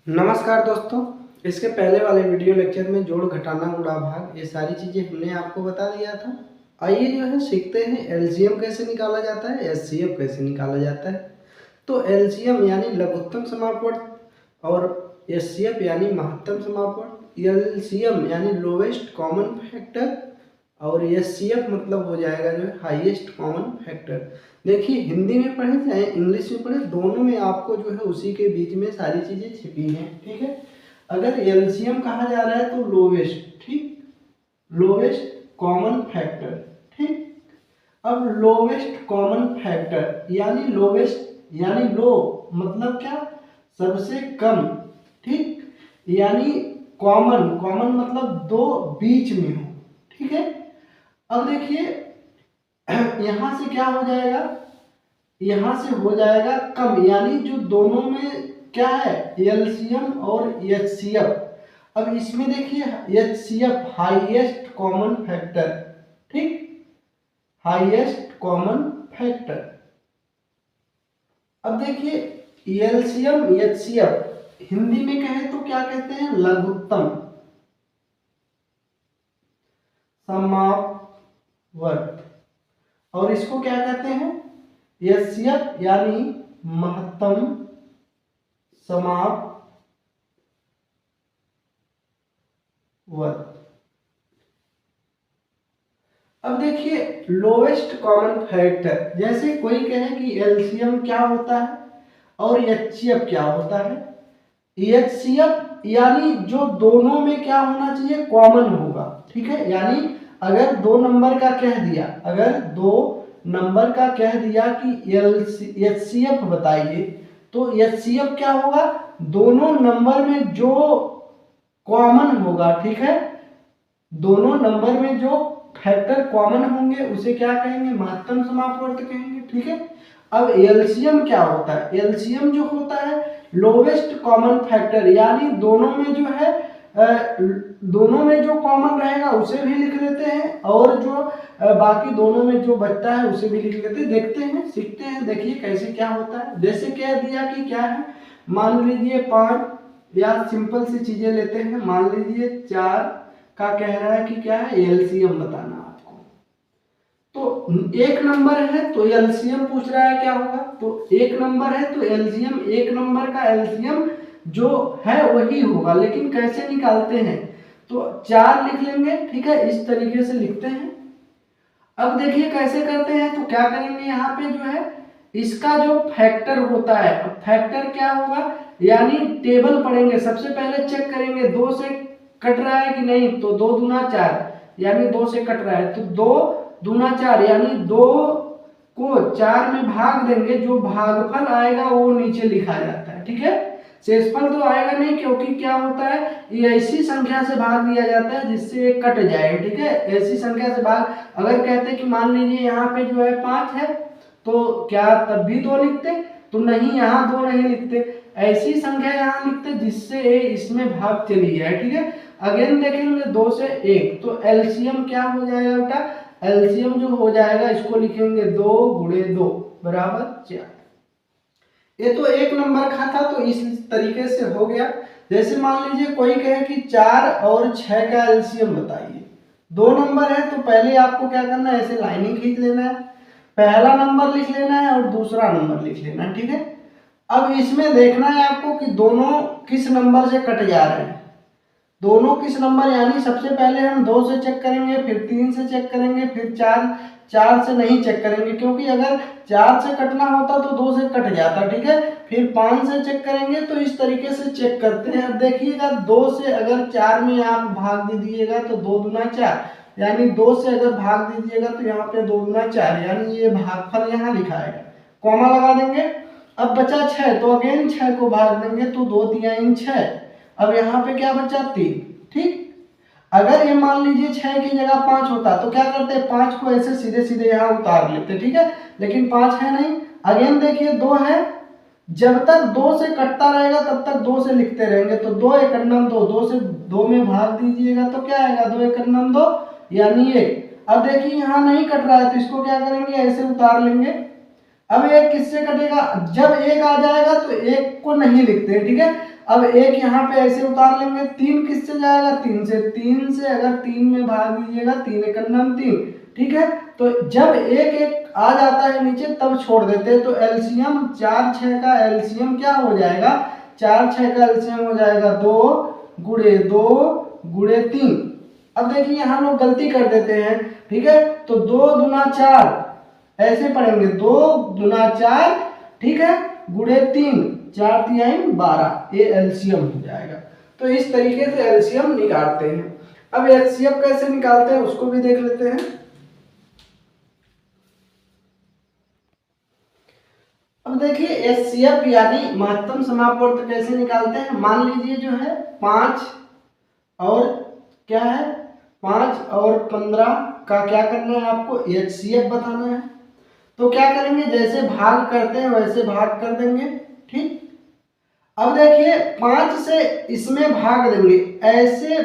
नमस्कार दोस्तों। इसके पहले वाले वीडियो लेक्चर में जोड़ घटाना गुणा भाग ये सारी चीज़ें हमने आपको बता दिया था। आइए जो है सीखते हैं एलसीएम कैसे निकाला जाता है, एचसीएफ कैसे निकाला जाता है। तो एलसीएम यानी लघुत्तम समापवर्त और एचसीएफ यानी महत्तम समापवर्त। एलसीएम यानी लोवेस्ट कॉमन फैक्टर और एचसीएफ मतलब हो जाएगा जो है हाईएस्ट कॉमन फैक्टर। देखिए हिंदी में पढ़े चाहे इंग्लिश में पढ़े, दोनों में आपको जो है उसी के बीच में सारी चीज़ें छिपी हैं। ठीक है, अगर एलसीएम कहा जा रहा है तो लोवेस्ट, ठीक, लोवेस्ट कॉमन फैक्टर। ठीक, अब लोवेस्ट कॉमन फैक्टर यानी लोवेस्ट यानी लो मतलब क्या, सबसे कम। ठीक, यानी कॉमन, कॉमन मतलब दो बीच में हो। ठीक है, अब देखिए यहां से क्या हो जाएगा, यहां से हो जाएगा कम, यानी जो दोनों में क्या है एलसीएम और एचसीएफ। अब इसमें देखिए एचसीएफ हाईएस्ट कॉमन फैक्टर। ठीक, हाईएस्ट कॉमन फैक्टर। अब देखिए एलसीएम एचसीएफ हिंदी में कहें तो क्या कहते हैं, लघुत्तम समापवर्त, और इसको क्या कहते हैं एचसीएफ यानी महत्तम समापवर्त। अब देखिए लोवेस्ट कॉमन फैक्टर, जैसे कोई कहे कि एलसीएम क्या होता है और एचसीएफ क्या होता है। एचसीएफ यानी जो दोनों में क्या होना चाहिए, कॉमन होगा। ठीक है, यानी अगर दो नंबर का कह दिया, अगर दो नंबर का कह दिया कि एचसीएफ बताइए, तो एचसीएफ क्या होगा, दोनों नंबर में जो कॉमन होगा। ठीक है, दोनों नंबर में जो फैक्टर कॉमन होंगे उसे क्या कहेंगे, महत्तम समापवर्त कहेंगे। ठीक है, अब एलसीएम क्या होता है, एलसीएम जो होता है लोवेस्ट कॉमन फैक्टर, यानी दोनों में जो है दोनों में जो कॉमन रहेगा उसे भी लिख लेते हैं, और जो बाकी दोनों में जो बचता है उसे भी लिख लेते हैं। देखते हैं, सीखते हैं, देखिए कैसे क्या होता है। जैसे कह दिया कि क्या है, मान लीजिए 5, या सिंपल सी चीजें लेते हैं, मान लीजिए 4 का कह रहा है कि क्या है, एलसीएम बताना आपको। तो एक नंबर है तो एलसीएम पूछ रहा है क्या होगा, तो एक नंबर है तो एलसीएम, एक नंबर का एलसीएम जो है वही होगा, लेकिन कैसे निकालते हैं, तो 4 लिख लेंगे। ठीक है, इस तरीके से लिखते हैं। अब देखिए कैसे करते हैं, तो क्या करेंगे, यहाँ पे जो है इसका जो फैक्टर होता है, अब फैक्टर क्या होगा, यानी टेबल पढ़ेंगे, सबसे पहले चेक करेंगे 2 से कट रहा है कि नहीं, तो 2 दूना 4 यानी 2 से कट रहा है, तो 2 दूना 4 यानी 2 को 4 में भाग देंगे, जो भागफल आएगा वो नीचे लिखा जाता है। ठीक है, शेषफल तो आएगा नहीं, क्योंकि क्या होता है ये ऐसी संख्या से भाग दिया जाता है जिससे ये कट जाए। ठीक है, ऐसी संख्या से भाग, अगर कहते कि मान लीजिए यहाँ पे जो है 5 है, तो क्या तब भी 2 लिखते, तो नहीं, यहाँ 2 नहीं लिखते, ऐसी संख्या यहाँ लिखते जिससे इसमें भाग चली जाए। ठीक है, अगेन देखेंगे 2 से 1, तो एलसीएम क्या हो जाएगा बेटा, एलसीएम जो हो जाएगा इसको लिखेंगे 2 गुणे 2 बराबर 4। ये तो एक नंबर का था, तो इस तरीके से हो गया। जैसे मान लीजिए कोई कहे कि 4 और 6 का एलसीएम बताइए, 2 नंबर है, तो पहले आपको क्या करना है, ऐसे लाइनिंग खींच लेना है, पहला नंबर लिख लेना है और दूसरा नंबर लिख लेना है। ठीक है, अब इसमें देखना है आपको कि दोनों किस नंबर से कट जा रहे हैं, दोनों किस नंबर, यानी सबसे पहले हम 2 से चेक करेंगे, फिर 3 से चेक करेंगे, फिर 4 से नहीं चेक करेंगे, क्योंकि अगर 4 से कटना होता तो 2 से कट जाता। ठीक है, फिर 5 से चेक करेंगे, तो इस तरीके से चेक करते हैं। अब देखिएगा 2 से अगर 4 में आप भाग दे दीजिएगा तो 2 दूना 4, यानी 2 से अगर भाग दीजिएगा तो यहाँ पे 2 दूना 4, यानी ये भागफल यहाँ लिखाएगा, कॉमा लगा देंगे। अब बचा 6, तो अगेन 6 को भाग देंगे, तो 2 तिहाई 6, अब यहाँ पे क्या बचा 3। ठीक, अगर ये मान लीजिए 6 की जगह 5 होता तो क्या करते, 5 को ऐसे सीधे सीधे यहाँ उतार लेते। ठीक है, लेकिन 5 है नहीं, अगेन देखिए 2 है, जब तक 2 से कटता रहेगा तब तक 2 से लिखते रहेंगे, तो 2 एकन्नम 2, 2 से 2 में भाग दीजिएगा तो क्या आएगा, 2 एकन्नम 2 यानी 1। अब देखिए यहाँ नहीं कट रहा है, तो इसको क्या करेंगे, ऐसे उतार लेंगे, अब एक किससे कटेगा, जब एक आ जाएगा तो एक को नहीं लिखते हैं, ठीक है। अब एक यहाँ पे ऐसे उतार लेंगे, तीन किससे जाएगा, तीन से, तीन से अगर तीन में भाग दीजिएगा, तीन एक नाम तीन, ठीक है। तो जब एक एक आ जाता है नीचे तब छोड़ देते हैं, तो एलसीएम 4 6 का एलसीएम क्या हो जाएगा, 4 6 का एलसीएम हो जाएगा 2 गुणे 3। अब देखिए यहाँ लोग गलती कर देते हैं, ठीक है। तो 2 दूना 4 ऐसे पढ़ेंगे, 2 दूना 4, ठीक है, गुणे 3, 4 3 12, ये एलसीएम हो जाएगा। तो इस तरीके से एलसीएम निकालते हैं। अब एचसीएफ कैसे निकालते हैं उसको भी देख लेते हैं। अब देखिए एचसीएफ यानी महत्तम समापवर्त कैसे निकालते हैं। मान लीजिए जो है 5 और क्या है, 5 और 15 का क्या करना है आपको, एचसीएफ बताना है। तो क्या करेंगे, जैसे भाग करते हैं वैसे भाग कर देंगे, ठीक। अब देखिए 5 से इसमें भाग देंगे, ऐसे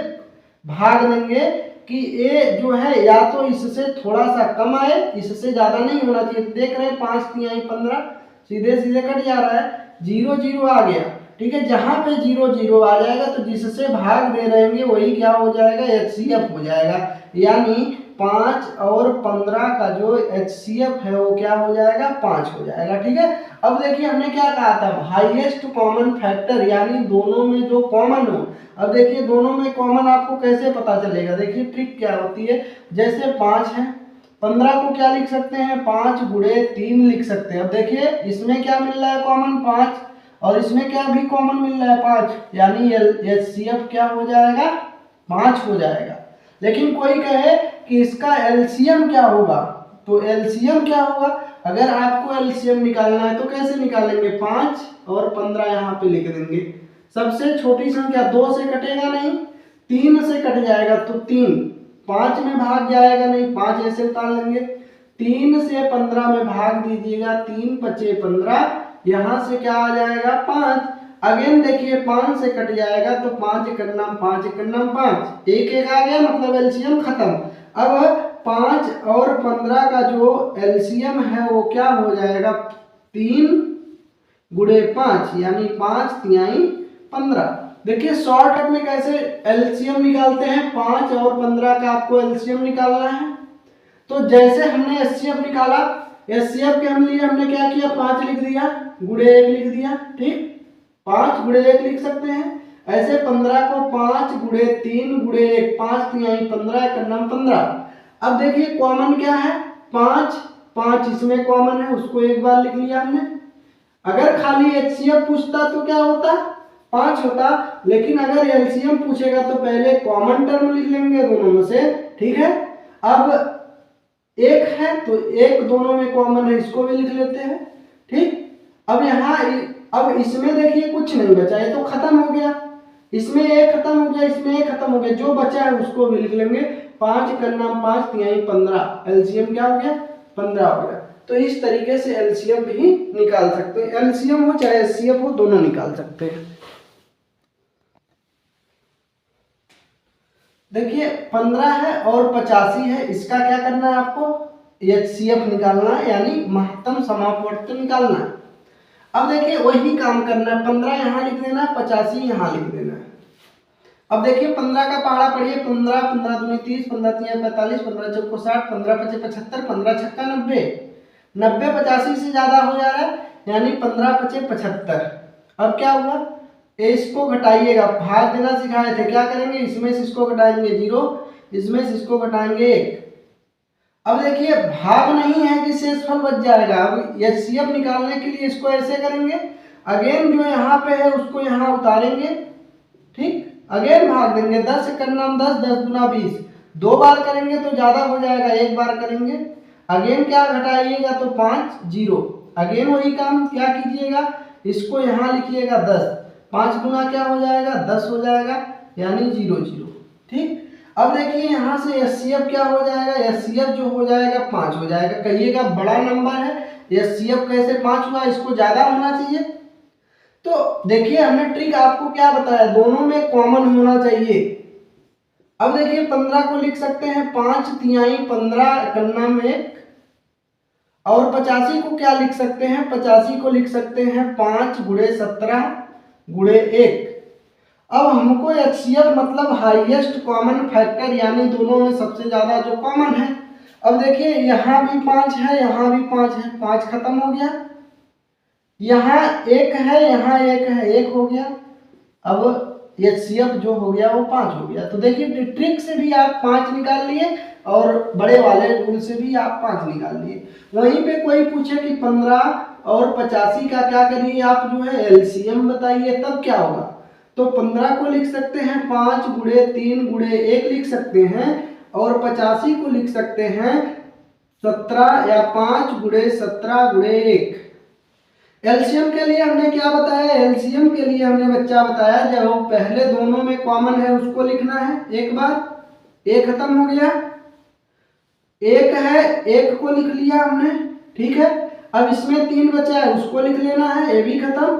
भाग देंगे कि ये जो है या तो इससे थोड़ा सा कम आए, इससे ज्यादा नहीं होना चाहिए। देख रहे हैं 5 3 15 सीधे सीधे कट जा रहा है, 0 0 आ गया, ठीक है। जहां पे 0 0 आ जाएगा तो जिससे भाग दे रहेंगे वही क्या हो जाएगा, एचसीएफ हो जाएगा। यानी 5 और 15 का जो एचसीएफ है वो क्या हो जाएगा, 5 हो जाएगा, ठीक है। अब देखिए हमने क्या कहा था, हाईएस्ट कॉमन फैक्टर यानी दोनों में जो कॉमन हो। अब देखिए दोनों में कॉमन आपको कैसे पता चलेगा, देखिए ट्रिक क्या होती है। जैसे 5 है, 15 को क्या लिख सकते हैं, 5 गुणे 3 लिख सकते हैं। अब देखिए इसमें क्या मिल रहा है कॉमन, 5, और इसमें क्या भी कॉमन मिल रहा है, 5, यानी एचसीएफ क्या हो जाएगा, 5 हो जाएगा। लेकिन कोई कहे कि इसका एलसीएम क्या होगा, तो एलसीएम क्या होगा, अगर आपको एलसीएम निकालना है तो कैसे निकालेंगे, 5 और 15 यहाँ पे लिख देंगे। सबसे छोटी संख्या 2 से कटेगा नहीं, 3 से कट जाएगा, तो 3, 5 में भाग जाएगा नहीं, 5 ऐसे उतार लेंगे। 3 से 15 में भाग दीजिएगा, 3 5 15, यहाँ से क्या आ जाएगा 5। अगेन देखिए 5 से कट जाएगा तो 5 1 5 1 5, एक एक आ गया, मतलब एलसीएम खत्म। अब 5 और 15 का जो एलसीएम है वो क्या हो जाएगा, 3 गुणे 5, यानी 5 3 15। देखिए शॉर्टकट में कैसे एलसीएम निकालते हैं, 5 और 15 का आपको एलसीएम निकालना है। तो जैसे हमने एचसीएफ निकाला, एचसीएफ के हम लिए हमने क्या किया, 5 लिख दिया, गुणे 1 लिख दिया, ठीक, 5 गुणे 1 लिख सकते हैं। ऐसे 15 को 5 गुणे 3 गुणे 1, 5 3 15 1 15। अब देखिए कॉमन क्या है, 5, 5 इसमें कॉमन है, उसको एक बार लिख लिया हमने। अगर खाली एचसीएफ पूछता तो क्या होता, 5 होता, लेकिन अगर एलसीएम पूछेगा तो पहले कॉमन टर्म लिख लेंगे दोनों में से, ठीक है। अब एक है तो एक दोनों में कॉमन है, इसको भी लिख लेते हैं, ठीक। अब यहाँ अब इसमें देखिए कुछ नहीं बचा, ये तो खत्म हो गया, इसमें एक खत्म हो गया, इसमें एक खत्म हो गया, जो बचा है उसको भी लिख लेंगे। 5 करना 5 3 15, एलसीएम क्या हो गया, 15 हो गया। तो इस तरीके से एलसीएम भी निकाल सकते हैं, एलसीएम हो चाहे एचसीएफ हो दोनों निकाल सकते हैं। देखिए 15 है और 85 है, इसका क्या करना है आपको, एचसीएफ निकालना है, यानी महत्तम समापवर्त निकालना है। अब देखिए वही काम करना है, 15 यहाँ लिख देना है, 85 यहाँ लिख देना है। अब देखिए 15 का पहाड़ा पढ़िए, 15 15 दूनी 30, 15 3 45, 15 चौको 60, 15 5 75, 15 छक्का 90, 90 85 से ज्यादा हो जा रहा है, यानी 15 5 75। अब क्या हुआ, इसको घटाइएगा, भाग देना सिखाए थे, क्या करेंगे, इसमें से इसको घटाएंगे 0, इसमें से इसको घटाएंगे 1। अब देखिए भाग नहीं है कि शेषफल बच जाएगा। अब एचसीएफ निकालने के लिए इसको ऐसे करेंगे, अगेन जो यहाँ पे है उसको यहाँ उतारेंगे, ठीक, अगेन भाग देंगे, 10 1 10, 10 गुना 20, 2 बार करेंगे तो ज्यादा हो जाएगा, 1 बार करेंगे। अगेन क्या घटाइएगा तो 5 0, अगेन वही काम, क्या कीजिएगा, इसको यहाँ लिखिएगा 10, 5 गुना क्या हो जाएगा 10 हो जाएगा, यानी 0 0, ठीक। अब देखिए यहाँ से एचसीएफ क्या हो जाएगा, एचसीएफ जो हो जाएगा 5 हो जाएगा। कहिएगा बड़ा नंबर है, एचसीएफ कैसे 5 हुआ, इसको ज्यादा होना चाहिए। तो देखिए हमने ट्रिक आपको क्या बताया, दोनों में कॉमन होना चाहिए। अब देखिए 15 को लिख सकते हैं 5 3 15 1 में 1, और 85 को क्या लिख सकते हैं, 85 को लिख सकते हैं 5 गुणे 17 गुणे 1। अब हमको एचसीएफ मतलब हाईएस्ट कॉमन फैक्टर, यानी दोनों में सबसे ज्यादा जो कॉमन है। अब देखिए यहाँ भी 5 है, यहाँ भी 5 है, 5 खत्म हो गया, यहाँ 1 है, यहाँ 1 है, 1 हो गया। अब एचसीएफ जो हो गया वो 5 हो गया। तो देखिए ट्रिक से भी आप 5 निकाल लिए और बड़े वाले रूल से भी आप 5 निकाल लिए। वहीं पे कोई पूछे कि 15 और 85 का क्या करिए, आप जो है एलसीएम बताइए, तब क्या होगा। तो 15 को लिख सकते हैं 5 गुणे 3 गुणे 1 लिख सकते हैं, और 85 को लिख सकते हैं 17 या 5 गुणे 17 गुणे 1। एलसीएम के लिए हमने क्या बताया, एलसीएम के लिए हमने बच्चा बताया जब पहले दोनों में कॉमन है उसको लिखना है एक बार, एक खत्म हो गया, एक है, एक को लिख लिया हमने, ठीक है। अब इसमें 3 बचा है उसको लिख लेना है, ये भी खत्म,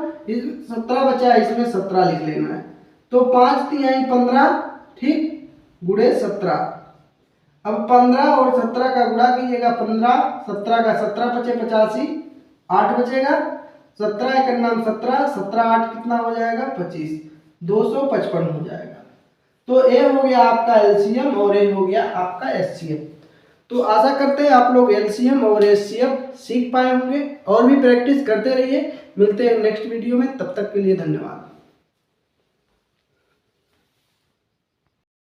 17 बचा है इसमें 17 लिख लेना है। तो 5 3 15, ठीक, गुणे 17। अब 15 और 17 का गुणा कीजिएगा, 15 17 का 17 बचे 85, 8 बचेगा, 17 एक नाम 17, 17 8 कितना हो जाएगा 25, 255 हो जाएगा। तो ए हो गया आपका एलसीएम और ए हो गया आपका एचसीएफ। तो आशा करते हैं आप लोग एलसीएम और एचसीएफ सीख पाए होंगे, और भी प्रैक्टिस करते रहिए। मिलते हैं नेक्स्ट वीडियो में, तब तक के लिए धन्यवाद।